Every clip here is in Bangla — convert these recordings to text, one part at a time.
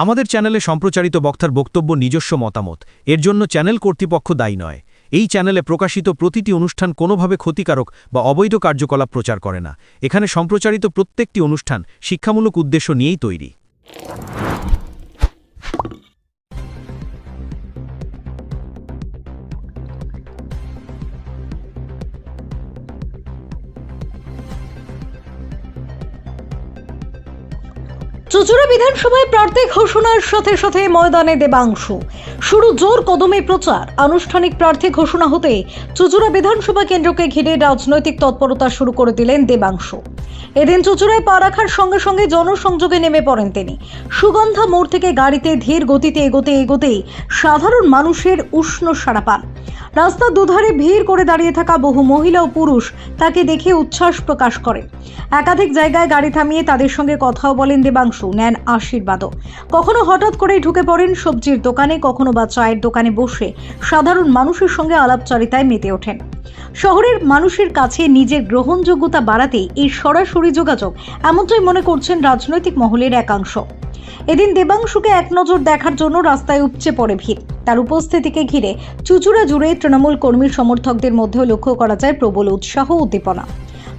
আমাদের চ্যানেলে সম্প্রচারিত বক্তার বক্তব্য নিজস্ব মতামত, এর জন্য চ্যানেল কর্তৃপক্ষ দায়ী নয়। এই চ্যানেলে প্রকাশিত প্রতিটি অনুষ্ঠান কোনোভাবে ক্ষতিকারক বা অবৈধ কার্যকলাপ প্রচার করে না। এখানে সম্প্রচারিত প্রত্যেকটি অনুষ্ঠান শিক্ষামূলক উদ্দেশ্য নিয়েই তৈরি। চুঁচুড়া বিধানসভায় প্রার্থী ঘোষণার সাথে সাথে ময়দানে দেবাংশু। শুরু জোর কদমে প্রচার। আনুষ্ঠানিক প্রার্থী ঘোষণা হতে চুঁচুড়া বিধানসভা কেন্দ্রকে ঘিরে রাজনৈতিক তৎপরতা শুরু করে দিলেন দেবাংশু। এদিন চুঁচুড়ায় পা রাখার সঙ্গে সঙ্গে জনসংযোগে নেমে পড়েন তিনি। সুগন্ধা মোড় থেকে গাড়িতে ধীর গতিতে এগোতেই সাধারণ মানুষের উষ্ণ সাড়া পান। রাস্তার দুধারে ভিড় করে দাঁড়িয়ে থাকা বহু মহিলা ও পুরুষ তাকে দেখে উচ্ছ্বাস প্রকাশ করে। একাধিক জায়গায় গাড়ি থামিয়ে তাদের সঙ্গে কথাও বলেন দেবাংশু, নেন আশীর্বাদও। কখনো হঠাৎ করেই ঢুকে পড়েন সবজির দোকানে, কখনো বা চায়ের দোকানে বসে সাধারণ মানুষের সঙ্গে আলাপচারিতায় মেতে ওঠেন। শহরের মানুষের কাছে নিজের গ্রহণযোগ্যতা বাড়াতে এই সরাসরি যোগাযোগ, এমনটাই মনে করছেন রাজনৈতিক মহলের একাংশ। এদিন দেবাংশুকে এক নজর দেখার জন্য রাস্তায় উপচে পড়ে ভিড়। তার উপস্থিতিকে ঘিরে চুঁচুড়া জুড়ে তৃণমূল কর্মী সমর্থকদের মধ্যেও লক্ষ্য করা যায় প্রবল উৎসাহ ও উদ্দীপনা।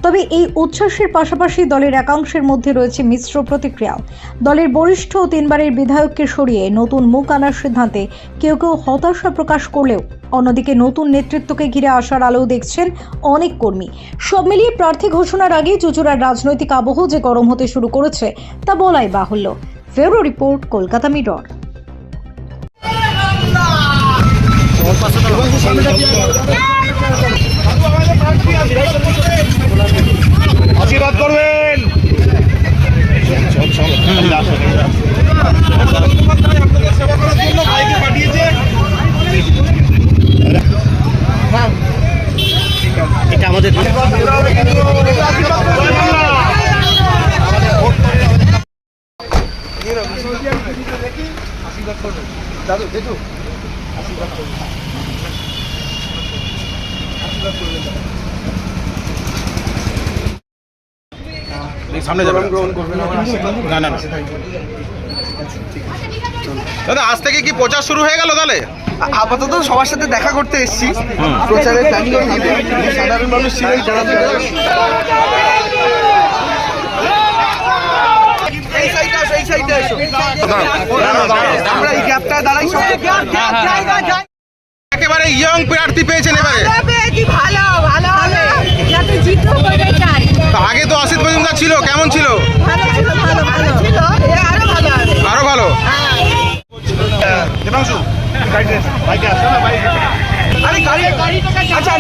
তবে এই উচ্ছ্বাসের পাশাপাশি দলের একাংশের মধ্যে রয়েছে মিশ্র প্রতিক্রিয়াও। দলের বরিষ্ঠ 3 বারের বিধায়ককে সরিয়ে নতুন মুখ আনার সিদ্ধান্তে কেউ কেউ হতাশা প্রকাশ করলেও অন্যদিকে নতুন নেতৃত্বকে ঘিরে আসার আলো দেখছেন অনেক কর্মী। সব মিলিয়ে প্রার্থী ঘোষণার আগে চুঁচুড়ার রাজনৈতিক আবহ যে গরম হতে শুরু করেছে তা বলাই বাহুল্য। ফেব্রুয়ারি রিপোর্ট, কলকাতা মিরর। আশীর্বাদ করবেন। আপনাদের সেবা করার জন্য ভাইকে পাঠিয়েছে। এটা আমাদের দাদু দেখু আশীর্বাদ করবেন। সামনে যাবেন, গ্রহণ করবেন। না না দাদা, আজ থেকে কি প্রচার শুরু হয়ে গেল? তাহলে আপাতত সবার সাথে দেখা করতে এসেছি। প্রচারের সাধারণ মানুষ ছিলেন যারা আমরা এই গ্যাপটা দাঁড়াই। একেবারে ইয়ং প্রার্থী পেয়েছেন এবারে। ভালো ভালো হবে, যাতে জিতও করে চাই। আগে তো অসিত মজুমদার ছিল, কেমন ছিল? ভালো ছিল, ভালো ভালো ছিল, আরো ভালো হবে, আরো ভালো। আচ্ছা,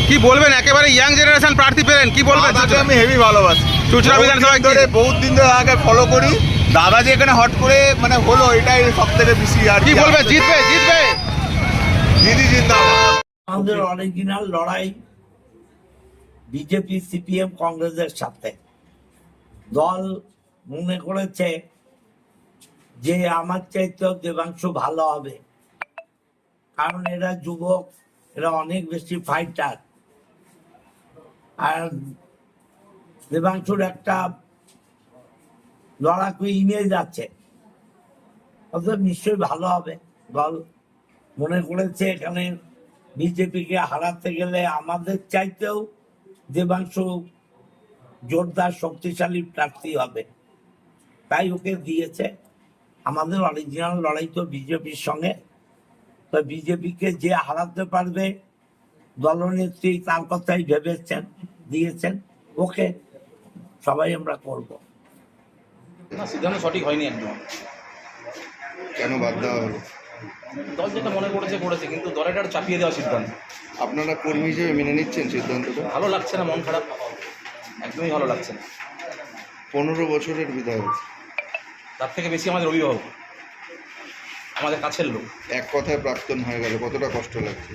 কি বলবেন? একেবারে ইয়াং জেনারেশন প্রার্থী পেলেন, কি বলবেন? আমি হেভি ভালোবাসি। চুঁচুড়া বিধানসভায় বহুত দিন ধরে আগে ফলো করি। দাদা যে এখানে হট করে মানে হলো, এটাই সব থেকে বেশি। আর কি বলবে? জিতবে জিতবে দিদি জিন্দাবাদ। আমাদের অরিজিনাল লড়াই বিজেপি, সিপিএম, কংগ্রেসের সাথে। দল মনে করেছে যে আমার চাইতেও দেবাংশু ভালো হবে, কারণ এরা যুবক, এরা অনেক বেশি ফাইটার। আর দেবাংশুর একটা লড়াকু ইমেজ আছে, অর্থাৎ নিশ্চয়ই ভালো হবে। দল মনে করেছে এখানে বিজেপিকে হারাতে গেলে আমাদের চাইতেও দেবাংশু জোরদার শক্তিশালী প্রার্থী হবে, তাই ওকে দিয়েছে। আমাদের অরিজিনাল লড়াই তো বিজেপির সঙ্গে। তো বিজেপিকে যে হারাতে পারবে দলনেত্রী তার কথাই ভেবেছেন, দিয়েছেন। ওকে সবাই আমরা করব। না, সিদ্ধান্ত সঠিক হয়নি একদম। কেন বাদ দেওয়া হলো? দল যেটা মনে করেছে, কিন্তু দলের একটা চাপিয়ে দেওয়া সিদ্ধান্ত। আপনারা কর্মী হিসেবে মেনে নিচ্ছেন সিদ্ধান্তটা? ভালো লাগছে না, মন খারাপ, একদমই ভালো লাগছে না। 15 বছরের বিধায়ক, তার থেকে বেশি আমাদের অভিভাবক, আমাদের কাছের লোক। এক কথায় প্রাক্তন হয়ে গেল, কতটা কষ্ট লাগছে?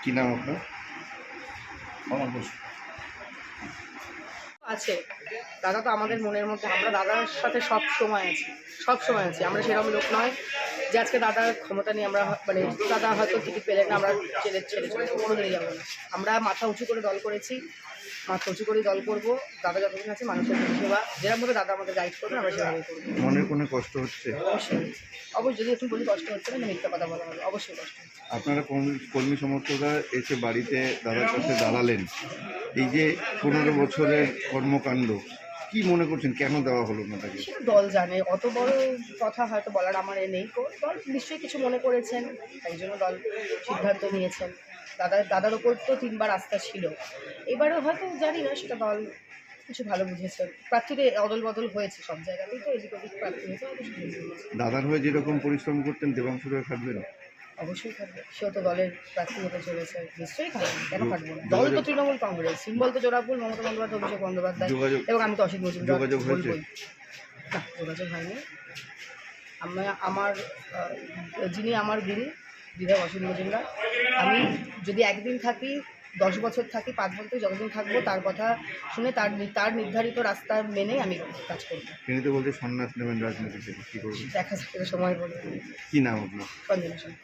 কি নাম আপনার? আমার বসু আছে। দাদা তো আমাদের মনের মধ্যে, আমরা দাদার সাথে সব সময় আছি, সব সময় আছি। আমরা সেরকম লোক নয় যে আজকে দাদার ক্ষমতা নিয়ে আমরা মানে দাদা হয়তো টিকিট পেলেন না, আমরা ছেড়ে চলে যাবো, কোনোদিনই যাবো না। আমরা মাথা উঁচু করে দল করেছি, মাথা উঁচু করে দল করবো। দাদা যতদিন আছে মানুষের পরিষেবা যেরকমভাবে দাদা আমাদের গাইড করবেন আমরা সেভাবেই করবো। মনের কোনো কষ্ট হচ্ছে? অবশ্যই অবশ্যই, যদি একটু বলি কষ্ট হচ্ছে না, মিথ্যা কথা বলা হবে, অবশ্যই কষ্ট হচ্ছে। আপনারা কর্মী সমর্থকরা এসে বাড়িতে দাদার কাছে দাঁড়ালেন, এই যে 15 বছরের কর্মকাণ্ড কি মনে করছেন, কেন দেওয়া হলো না তাকে? সেটা দল জানে, অত বড় কথা হয়তো বলার আমার নেই। দল নিশ্চয়ই কিছু মনে করেছেন, তাই জন্য দল সিদ্ধান্ত নিয়েছেন। দাদার ওপর তো 3 বার আস্থা ছিল, এবারেও হয়তো জানি না সেটা দল কিছু ভালো বুঝেছে। প্রার্থীদের অদল বদল হয়েছে সব জায়গাতেই, তো এদিক ওদিক প্রার্থী হয়েছে, দাদার হয়ে যেরকম পরিশ্রম করতেন দেবাংশুর হয়ে খাটবেন? অবশ্যই থাকবে। সেও তো দলের প্রার্থী হতে চলেছে, নিশ্চয়ই থাকবে, কেন থাকবে না? দল তো তৃণমূল কংগ্রেস, সিম্বল তো জোড়াফুল, মমতা বন্দ্যোপাধ্যায়, অভিষেক বন্দ্যোপাধ্যায়, এবং আমি তো অসিত মজুমদার। যোগাযোগ হয়েছে? না, যোগাযোগ হয়নি। আমার যিনি আমার গুরু বিধায়ক অসিত মজুমদার, আমি যদি একদিন থাকি, 10 বছর থাকি, 5 বছর যতদিন থাকবো, তার কথা শুনে তার নির্ধারিত রাস্তা মেনে আমি কাজ করবো। তিনি তো বলতে সন্ন্যাস নেবেন রাজনীতি থেকে, কি করবেন? দেখা যাবে, সময় বলে। কি নাম আপনার? সঞ্জনা সেন।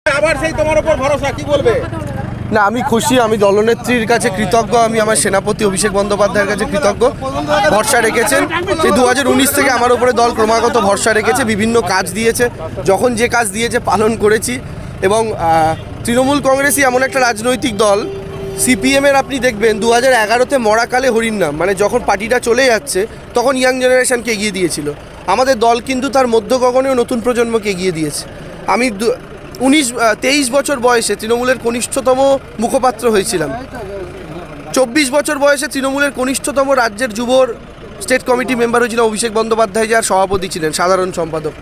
আবার সেই তোমার উপর ভরসা, কি বলবে? না, আমি খুশি, আমি দলনেত্রীর কাছে কৃতজ্ঞ, আমি আমার সেনাপতি অভিষেক বন্দ্যোপাধ্যায়ের কাছে কৃতজ্ঞ। ভরসা রেখেছেন, সেই 2019 থেকে আমার উপরে দল ক্রমাগত ভরসা রেখেছে, বিভিন্ন কাজ দিয়েছে, যখন যে কাজ দিয়েছে পালন করেছি। এবং তৃণমূল কংগ্রেসই এমন একটা রাজনৈতিক দল, সিপিএমের আপনি দেখবেন 2011-তে মরাকালে হরিণ নাম, মানে যখন পার্টিটা চলে যাচ্ছে তখন ইয়াং জেনারেশনকে এগিয়ে দিয়েছিল। আমাদের দল কিন্তু তার মধ্য গগনেও নতুন প্রজন্মকে এগিয়ে দিয়েছে। আমি 23 বছর বয়সে তৃণমূলের কনিষ্ঠতম মুখপাত্র হয়েছিলাম। 24 বছর বয়সে তৃণমূলের কনিষ্ঠতম রাজ্যের যুবর স্টেট কমিটি মেম্বার হয়েছিলাম অভিষেক বন্দ্যোপাধ্যায়, যার সভাপতি ছিলেন, সাধারণ সম্পাদক।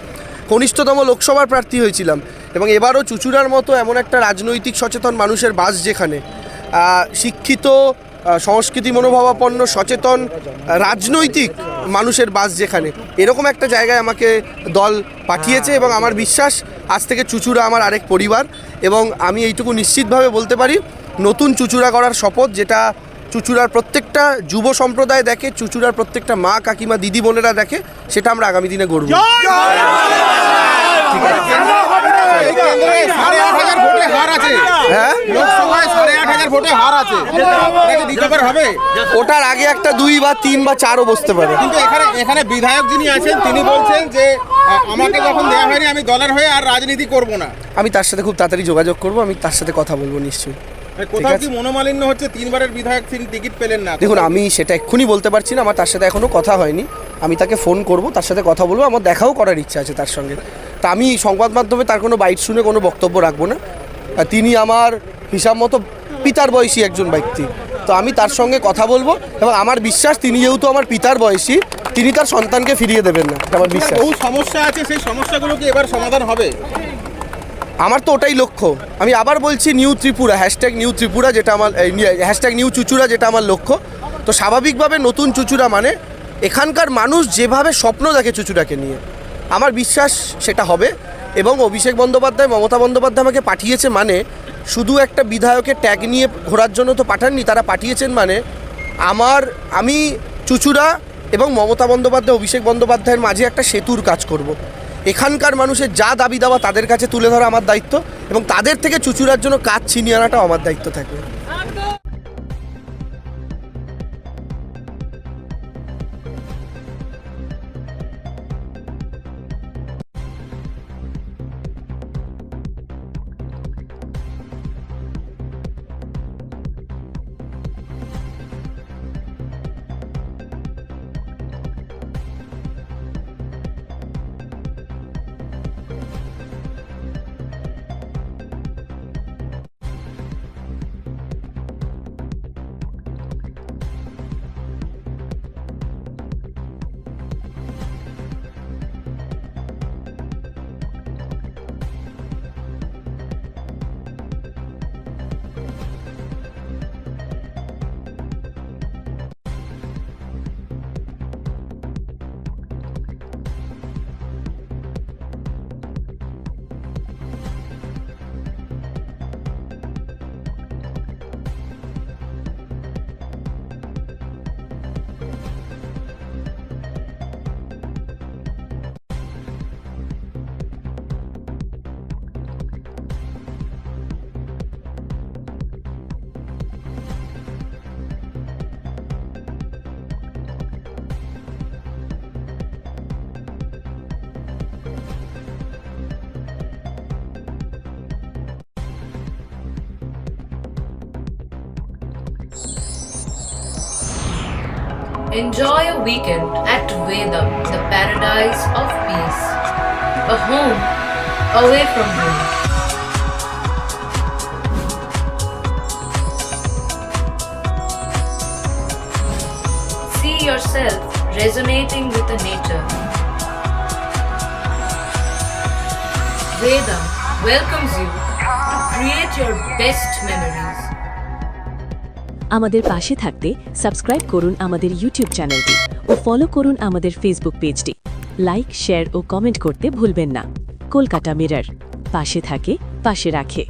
কনিষ্ঠতম লোকসভার প্রার্থী হয়েছিলাম। এবং এবারও চুচুড়ার মতো এমন একটা রাজনৈতিক সচেতন মানুষের বাস, যেখানে শিক্ষিত, সংস্কৃতি মনোভাবাপন্ন, সচেতন, রাজনৈতিক মানুষের বাস, যেখানে এরকম একটা জায়গায় আমাকে দল পাঠিয়েছে। এবং আমার বিশ্বাস আজ থেকে চুচুড়া আমার আরেক পরিবার। এবং আমি এইটুকু নিশ্চিতভাবে বলতে পারি, নতুন চুচুড়া করার শপথ, যেটা চুচুড়ার প্রত্যেকটা যুব সম্প্রদায় দেখে, চুচুড়ার প্রত্যেকটা মা, কাকিমা, দিদি বোনেরা দেখে, সেটা আমরা আগামী দিনে গড়ব। ওটার আগে একটা 2 বা 3 বা 4ও বসতে পারে। কিন্তু এখানে বিধায়ক যিনি আছেন তিনি বলছেন যে আমাকে যখন দেওয়া হয়নি আমি দলের হয়ে আর রাজনীতি করব না। আমি তার সাথে খুব তাড়াতাড়ি যোগাযোগ করব, আমি তার সাথে কথা বলবো নিশ্চয়ই। কোথাও কি মনোমালিন্য হচ্ছে? 3 বারের বিধায়ক তিনি টিকিট পেলেন না। দেখুন, আমি সেটা এক্ষুনি বলতে পারছি না, আমার তার সাথে এখনো কথা হয়নি। আমি তাকে ফোন করব, তার সাথে কথা বলবো, আমার দেখাও করার ইচ্ছা আছে তার সঙ্গে। তা আমি সংবাদ মাধ্যমে তার কোনো বাইট শুনে কোনো বক্তব্য রাখবো না। তিনি আমার হিসাব মতো পিতার বয়সী একজন ব্যক্তি, তো আমি তার সঙ্গে কথা বলবো। এবং আমার বিশ্বাস, তিনি যেহেতু আমার পিতার বয়সী, তিনি তার সন্তানকে ফিরিয়ে দেবেন না, আমার বিশ্বাস। বহু সমস্যা আছে, সেই সমস্যাগুলো কি এবার সমাধান হবে? আমার তো ওটাই লক্ষ্য। আমি আবার বলছি, নিউ ত্রিপুরা, #নিউ ত্রিপুরা, যেটা আমার #নিউ চুচুড়া, যেটা আমার লক্ষ্য। তো স্বাভাবিকভাবে নতুন চুচুড়া মানে এখানকার মানুষ যেভাবে স্বপ্ন দেখে চুচুড়াকে নিয়ে, আমার বিশ্বাস সেটা হবে। এবং অভিষেক বন্দ্যোপাধ্যায়, মমতা বন্দ্যোপাধ্যায় আমাকে পাঠিয়েছে মানে শুধু একটা বিধায়কের ট্যাগ নিয়ে ঘোরার জন্য তো পাঠাননি, তারা পাঠিয়েছেন মানে আমি চুচুড়া এবং মমতা বন্দ্যোপাধ্যায়, অভিষেক বন্দ্যোপাধ্যায়ের মাঝে একটা সেতুর কাজ করব। এখানকার মানুষের যা দাবি দাওয়া তাদের কাছে তুলে ধরা আমার দায়িত্ব, এবং তাদের থেকে চুচুড়ার জন্য কাজ ছিনিয়ে আনাটাও আমার দায়িত্ব থাকবে। Enjoy a weekend at Vedam, the paradise of peace. A home away from home. See yourself resonating with the nature. Vedam welcomes you to create your best memories. আমাদের পাশে থাকতে সাবস্ক্রাইব করুন আমাদের ইউটিউব চ্যানেলটি ও ফলো করুন আমাদের ফেসবুক পেজটি। লাইক, শেয়ার ও কমেন্ট করতে ভুলবেন না। কলকাতা মিরর, পাশে থাকে, পাশে রাখে।